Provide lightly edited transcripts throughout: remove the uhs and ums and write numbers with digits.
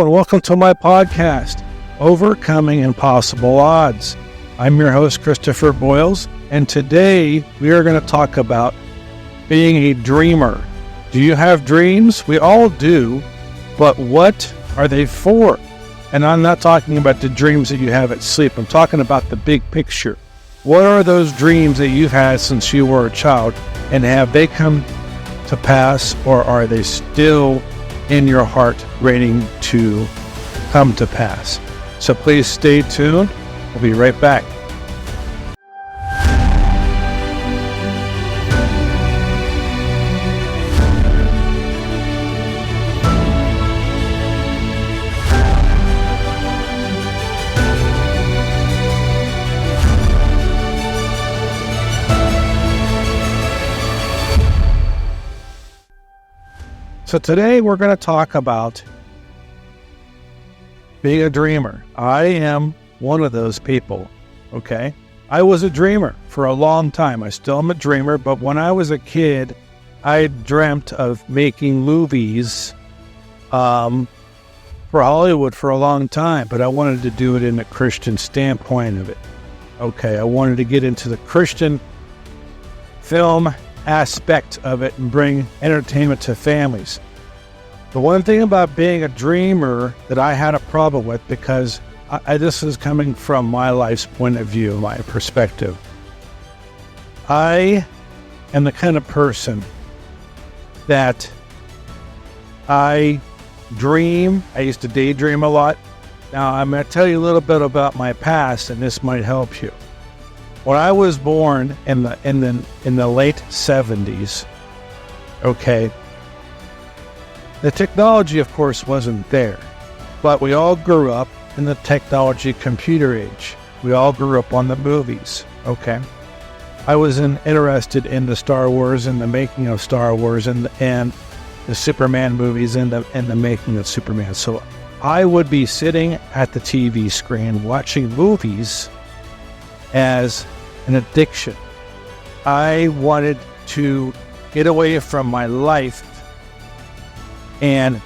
and welcome to my podcast, Overcoming Impossible Odds. I'm your host, Christopher Boyles, and today we are going to talk about being a dreamer. Do you have dreams? We all do, but what are they for? And I'm not talking about the dreams that you have at sleep. I'm talking about the big picture. What are those dreams that you've had since you were a child, and have they come to pass, or are they still in your heart waiting to come to pass? So please stay tuned. We'll be right back. So today we're going to talk about being a dreamer. I am one of those people, okay? I was a dreamer for a long time. I still am a dreamer, but when I was a kid, I dreamt of making movies for Hollywood for a long time, but I wanted to do it in a Christian standpoint of it. Okay, I wanted to get into the Christian film aspect of it and bring entertainment to families. The one thing about being a dreamer that I had a problem with, because this is coming from my life's point of view, my perspective. I am the kind of person that I dream. I used to daydream a lot. Now I'm going to tell you a little bit about my past, and this might help you. When I was born in the late 70s, okay, the technology, of course, wasn't there, but we all grew up in the technology computer age. We all grew up on the movies, okay? I was interested in the Star Wars and the making of Star Wars and the Superman movies and the making of Superman. So I would be sitting at the TV screen watching movies as an addiction. I wanted to get away from my life and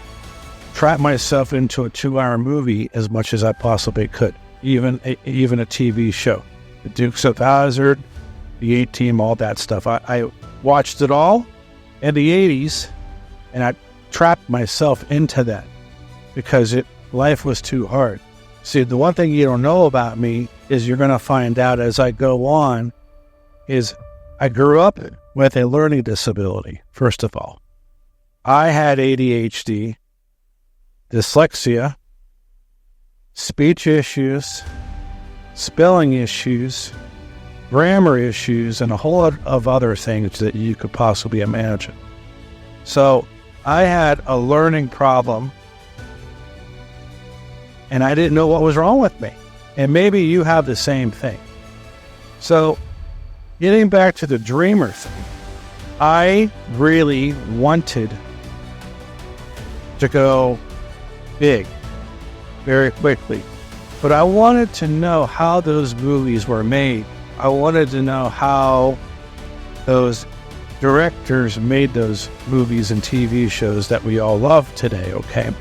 trap myself into a 2-hour movie as much as I possibly could, even a TV show. The Dukes of Hazzard, the A-Team, all that stuff. I watched it all in the 80s, and I trapped myself into that because life was too hard. See, the one thing you don't know about me is you're going to find out as I go on is I grew up with a learning disability, first of all. I had ADHD, dyslexia, speech issues, spelling issues, grammar issues, and a whole lot of other things that you could possibly imagine. So I had a learning problem, and I didn't know what was wrong with me. And maybe you have the same thing. So getting back to the dreamer thing, I really wanted to go big very quickly. But I wanted to know how those movies were made. I wanted to know how those directors made those movies and TV shows that we all love today, okay?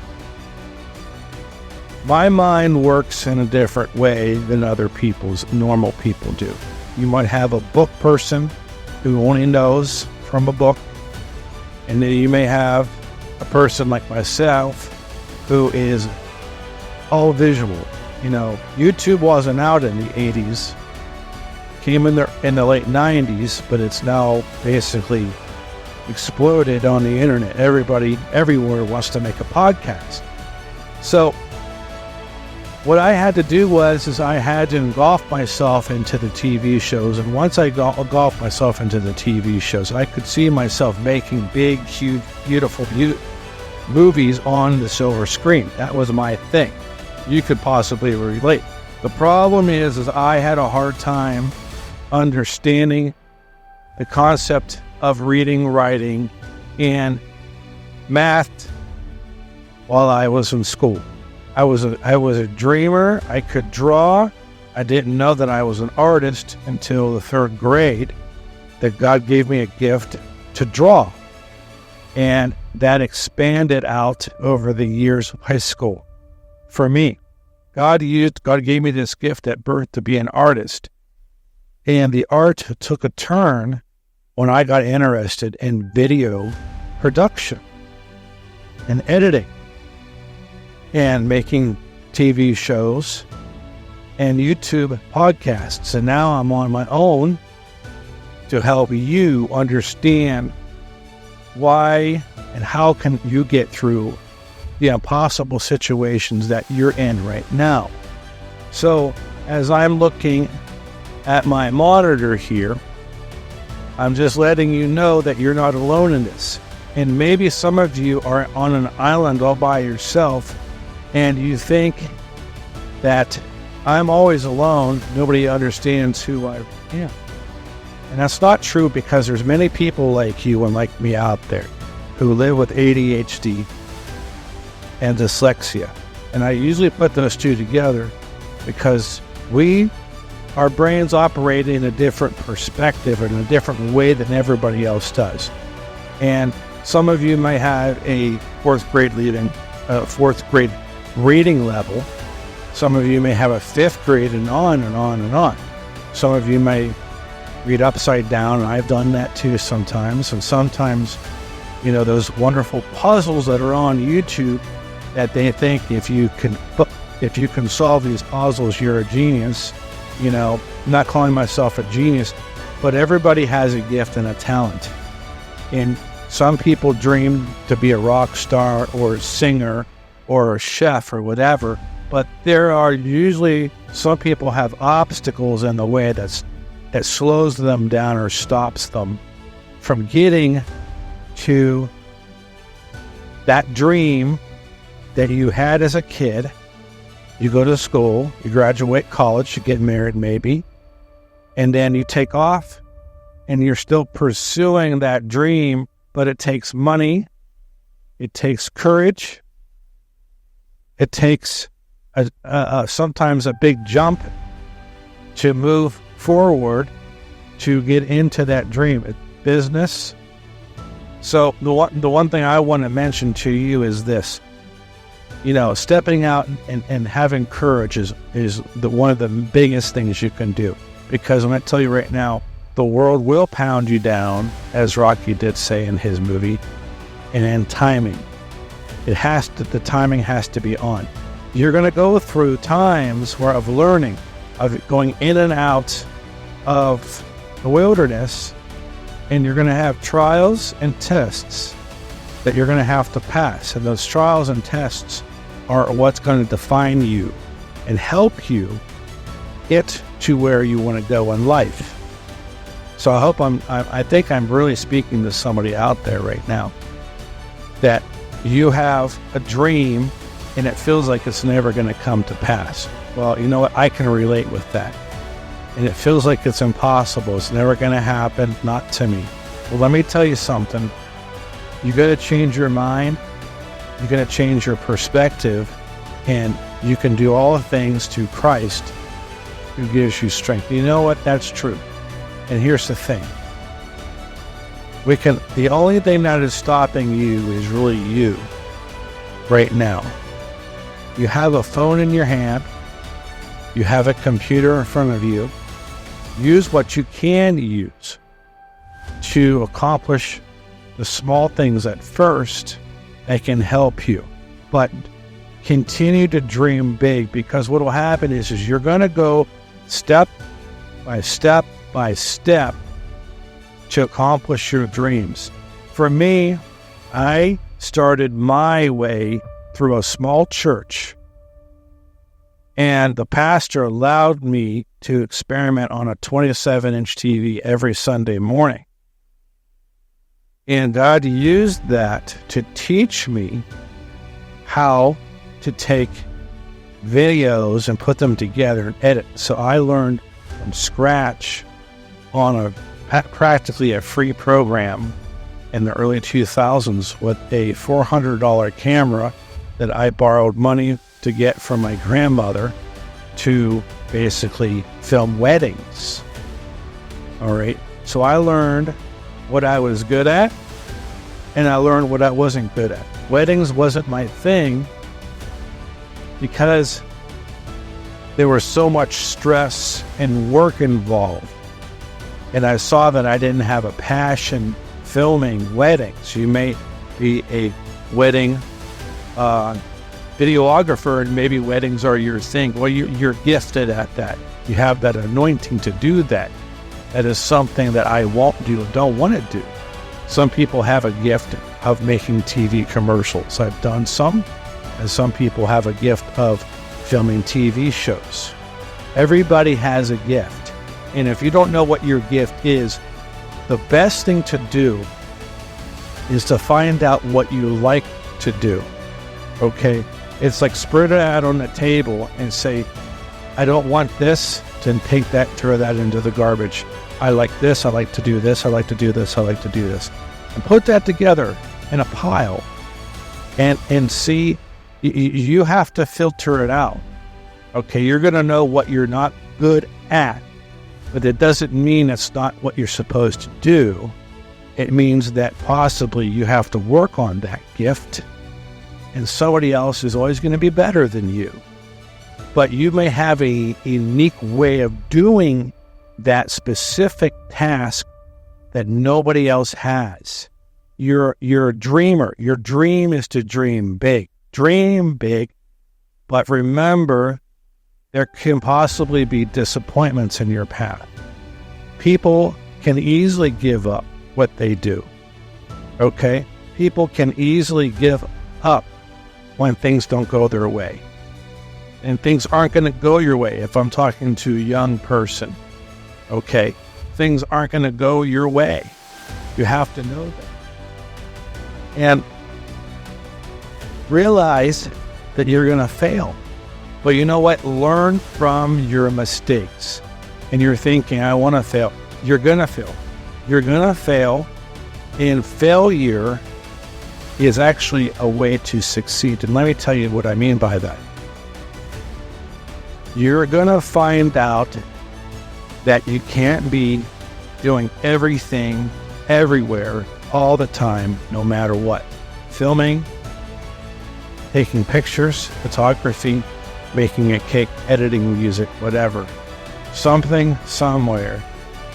My mind works in a different way than other normal people do. You might have a book person who only knows from a book, and then you may have a person like myself who is all visual. You know, YouTube wasn't out in the 80s, came in the late 90s, but it's now basically exploded on the internet. Everybody, everywhere wants to make a podcast. So what I had to do is I had to engulf myself into the TV shows. And once I engulfed myself into the TV shows, I could see myself making big, huge, beautiful movies on the silver screen. That was my thing. You could possibly relate. The problem is I had a hard time understanding the concept of reading, writing, and math while I was in school. I was a dreamer. I could draw. I didn't know that I was an artist until the 3rd grade, that God gave me a gift to draw. And that expanded out over the years of high school. for me. God gave me this gift at birth to be an artist. And the art took a turn when I got interested in video production and editing and making TV shows and YouTube podcasts. And now I'm on my own to help you understand why and how can you get through the impossible situations that you're in right now. So as I'm looking at my monitor here, I'm just letting you know that you're not alone in this. And maybe some of you are on an island all by yourself and you think that I'm always alone, nobody understands who I am. And that's not true, because there's many people like you and like me out there who live with ADHD and dyslexia. And I usually put those two together because our brains operate in a different perspective and a different way than everybody else does. And some of you may have a fourth grade reading level. Some of you may have a fifth grade, and on and on and on. Some of you may read upside down, and I've done that too sometimes. And sometimes, those wonderful puzzles that are on YouTube that they think if you can solve these puzzles, you're a genius. I'm not calling myself a genius, but everybody has a gift and a talent. And some people dream to be a rock star or a singer or a chef or whatever, but there are usually, some people have obstacles in the way that slows them down or stops them from getting to that dream that you had as a kid. You go to school, you graduate college, you get married maybe, and then you take off and you're still pursuing that dream, but it takes money, it takes courage, it takes sometimes a big jump to move forward to get into that dream. Business. So the one thing I want to mention to you is this. Stepping out and having courage is one of the biggest things you can do. Because I'm going to tell you right now, the world will pound you down, as Rocky did say in his movie, and in timing. The timing has to be on. You're going to go through times of learning, of going in and out of the wilderness, and you're going to have trials and tests that you're going to have to pass. And those trials and tests are what's going to define you and help you get to where you want to go in life. So I think I'm really speaking to somebody out there right now, that you have a dream and it feels like it's never going to come to pass. Well, you know what? I can relate with that. And it feels like it's impossible. It's never going to happen. Not to me. Well, let me tell you something. You got to change your mind. You got to change your perspective. And you can do all things through Christ who gives you strength. You know what? That's true. And here's the thing. The only thing that is stopping you is really you right now. You have a phone in your hand. You have a computer in front of you. Use what you can use to accomplish the small things at first that can help you. But continue to dream big, because what will happen is you're going to go step by step by step to accomplish your dreams. For me, I started my way through a small church, and the pastor allowed me to experiment on a 27-inch TV every Sunday morning. And God used that to teach me how to take videos and put them together and edit. So I learned from scratch on practically a free program in the early 2000s with a $400 camera that I borrowed money to get from my grandmother to basically film weddings. All right. So I learned what I was good at, and I learned what I wasn't good at. Weddings wasn't my thing, because there was so much stress and work involved. And I saw that I didn't have a passion filming weddings. You may be a wedding videographer, and maybe weddings are your thing. Well, you're gifted at that. You have that anointing to do that. That is something that I won't do, don't want to do. Some people have a gift of making TV commercials. I've done some, and some people have a gift of filming TV shows. Everybody has a gift. And if you don't know what your gift is, the best thing to do is to find out what you like to do. Okay? It's like spread it out on the table and say, I don't want this, then take that, throw that into the garbage. I like this, I like to do this, I like to do this, I like to do this. And put that together in a pile and see, you have to filter it out. Okay, you're going to know what you're not good at, but it doesn't mean it's not what you're supposed to do. It means that possibly you have to work on that gift, and somebody else is always going to be better than you. But you may have a unique way of doing that specific task that nobody else has. You're a dreamer. Your dream is to dream big. Dream big, but remember, there can possibly be disappointments in your path. People can easily give up what they do. Okay? People can easily give up when things don't go their way. And things aren't going to go your way if I'm talking to a young person. Okay? Things aren't going to go your way. You have to know that. And realize that you're going to fail. But you know what? Learn from your mistakes. And you're thinking, I want to fail. You're going to fail. You're going to fail. And failure is actually a way to succeed. And let me tell you what I mean by that. You're going to find out that you can't be doing everything, everywhere, all the time, no matter what. Filming, taking pictures, photography, making a cake, editing music, whatever. Something, somewhere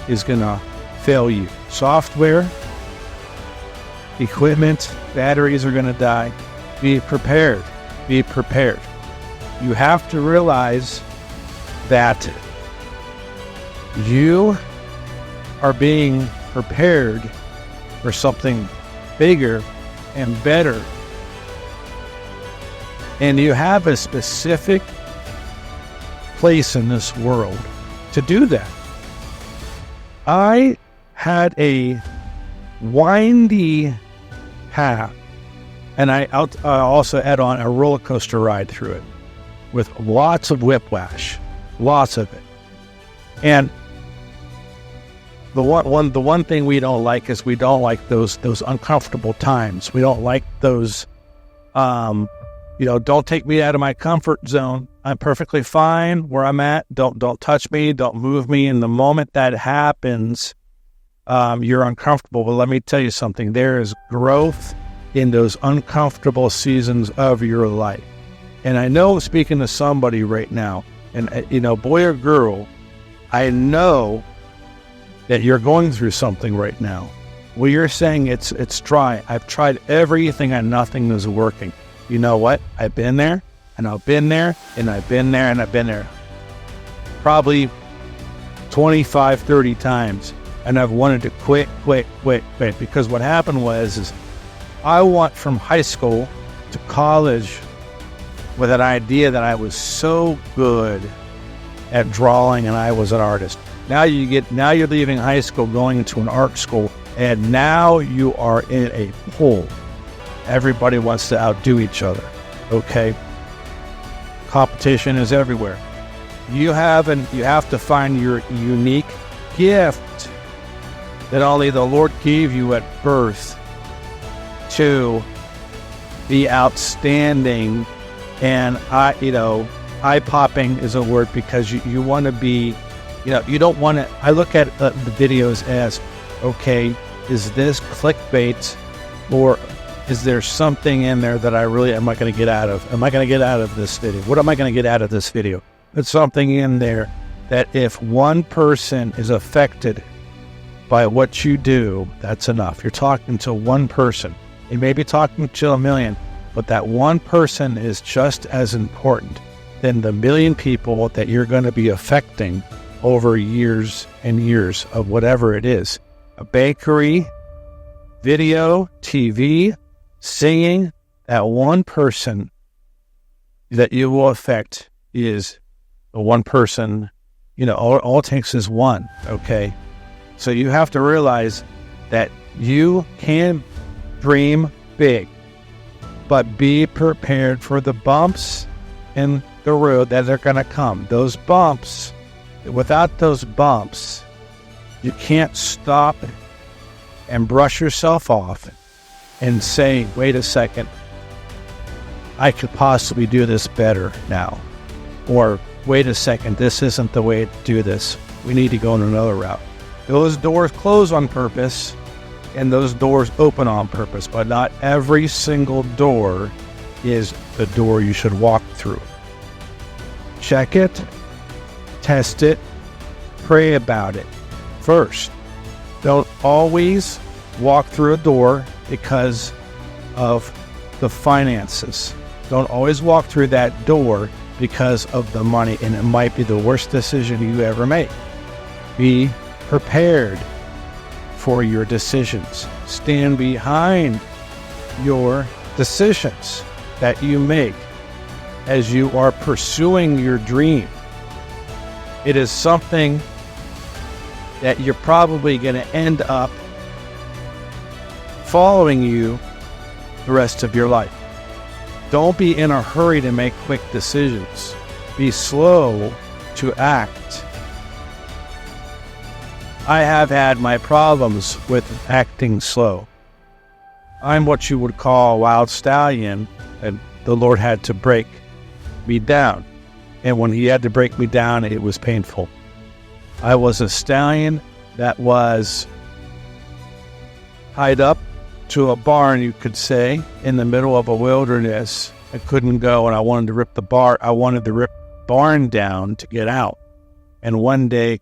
is going to fail you. Software, equipment, batteries are going to die. Be prepared. Be prepared. You have to realize that you are being prepared for something bigger and better. And you have a specific place in this world to do that. I had a windy path, and I also add on a roller coaster ride through it with lots of whiplash, lots of it. And the one thing we don't like is we don't like those uncomfortable times. We don't like those, don't take me out of my comfort zone. I'm perfectly fine where I'm at. Don't touch me. Don't move me. And the moment that happens, you're uncomfortable. But let me tell you something. There is growth in those uncomfortable seasons of your life. And I know I'm speaking to somebody right now, and boy or girl, I know that you're going through something right now. Well, you're saying it's dry. I've tried everything and nothing is working. You know what? I've been there, and I've been there, and I've been there, and I've been there. Probably 25, 30 times. And I've wanted to quit. Because what happened was I went from high school to college with an idea that I was so good at drawing and I was an artist. Now you're leaving high school, going into an art school, and now you are in a pool. Everybody wants to outdo each other. Okay? Competition is everywhere. You have to find your unique gift that only the Lord gave you at birth to be outstanding. And eye-popping is a word because you want to be, you don't want to. I look at the videos as, okay, is this clickbait or is there something in there that am I going to get out of? Am I going to get out of this video? What am I going to get out of this video? There's something in there that if one person is affected by what you do, that's enough. You're talking to one person. You may be talking to a million, but that one person is just as important than the million people that you're going to be affecting over years and years of whatever it is. A bakery, video, TV, singing, that one person that you will affect is the one person, all it takes is one, okay? So you have to realize that you can dream big, but be prepared for the bumps in the road that are going to come. Those bumps, without those bumps, you can't stop and brush yourself off and say, wait a second, I could possibly do this better now. Or, wait a second, this isn't the way to do this. We need to go in another route. Those doors close on purpose, and those doors open on purpose, but not every single door is the door you should walk through. Check it, test it, pray about it first. Don't always walk through a door because of the finances. Don't always walk through that door because of the money, and it might be the worst decision you ever make. Be prepared for your decisions. Stand behind your decisions that you make as you are pursuing your dream. It is something that you're probably going to end up following you the rest of your life. Don't be in a hurry to make quick decisions. Be slow to act. I have had my problems with acting slow. I'm what you would call a wild stallion, and the Lord had to break me down. And when he had to break me down, it was painful. I was a stallion that was tied up to a barn, you could say, in the middle of a wilderness. I couldn't go, and I wanted to rip the barn down to get out. And one day,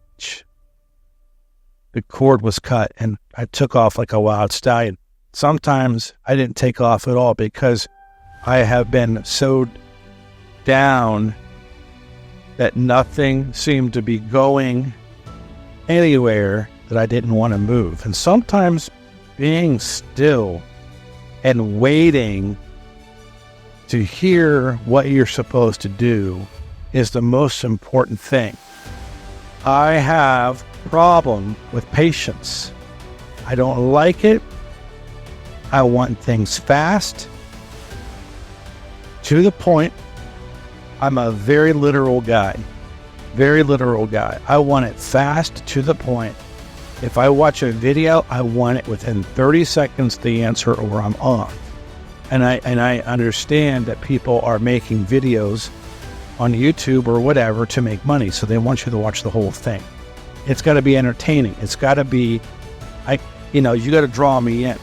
the cord was cut, and I took off like a wild stallion. Sometimes I didn't take off at all because I have been so down that nothing seemed to be going anywhere, that I didn't want to move. And sometimes being still and waiting to hear what you're supposed to do is the most important thing. I have a problem with patience. I don't like it. I want things fast, to the point. I'm a very literal guy. I want it fast, to the point. If I watch a video, I want it within 30 seconds the answer, or I'm off. And I understand that people are making videos on YouTube or whatever to make money, so they want you to watch the whole thing. It's got to be entertaining. It's got to be, you got to draw me in.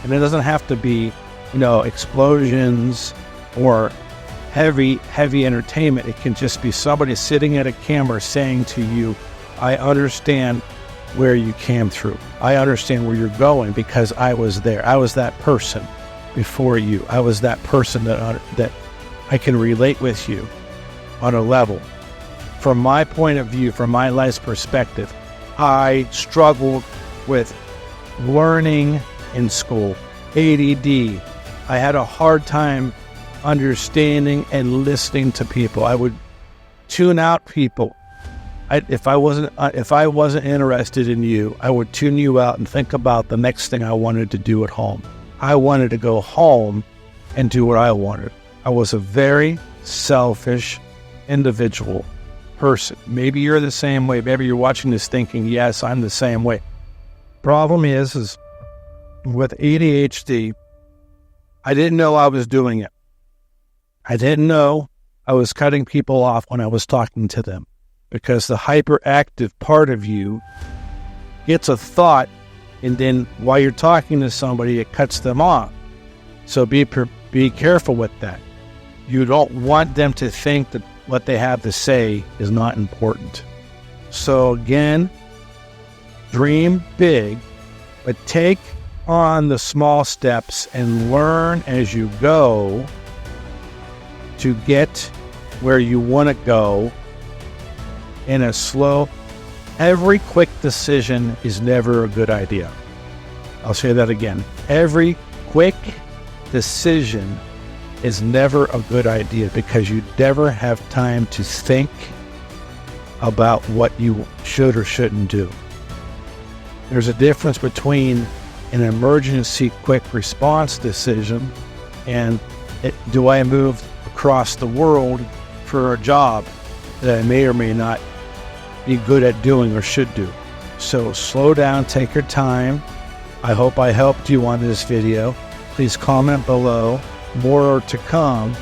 And it doesn't have to be, explosions or heavy entertainment. It can just be somebody sitting at a camera saying to you, I understand where you came through. I understand where you're going because I was there. I was that person before you. I was that person that I can relate with you on a level. From my point of view, from my life's perspective, I struggled with learning in school, ADD. I had a hard time understanding and listening to people. I would tune out people. If I wasn't interested in you, I would tune you out and think about the next thing I wanted to do at home. I wanted to go home and do what I wanted. I was a very selfish individual person. Maybe you're the same way. Maybe you're watching this thinking, yes, I'm the same way. Problem is with ADHD, I didn't know I was doing it. I didn't know I was cutting people off when I was talking to them, because the hyperactive part of you gets a thought, and then while you're talking to somebody, it cuts them off. So be careful with that. You don't want them to think that what they have to say is not important. So again, dream big, but take on the small steps and learn as you go to get where you want to go in a slow. Every quick decision is never a good idea. I'll say that again. Every quick decision is never a good idea because you never have time to think about what you should or shouldn't do. There's a difference between an emergency quick response decision and do I move across the world for a job that I may or may not be good at doing or should do. So slow down, take your time. I hope I helped you on this video. Please comment below. More to come.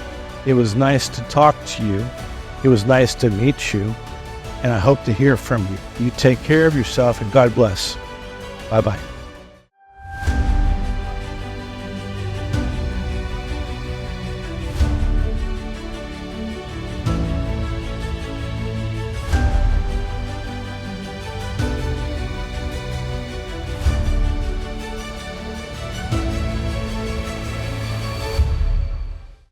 It was nice to talk to you. It was nice to meet you. And I hope to hear from you. You take care of yourself and God bless. Bye-bye.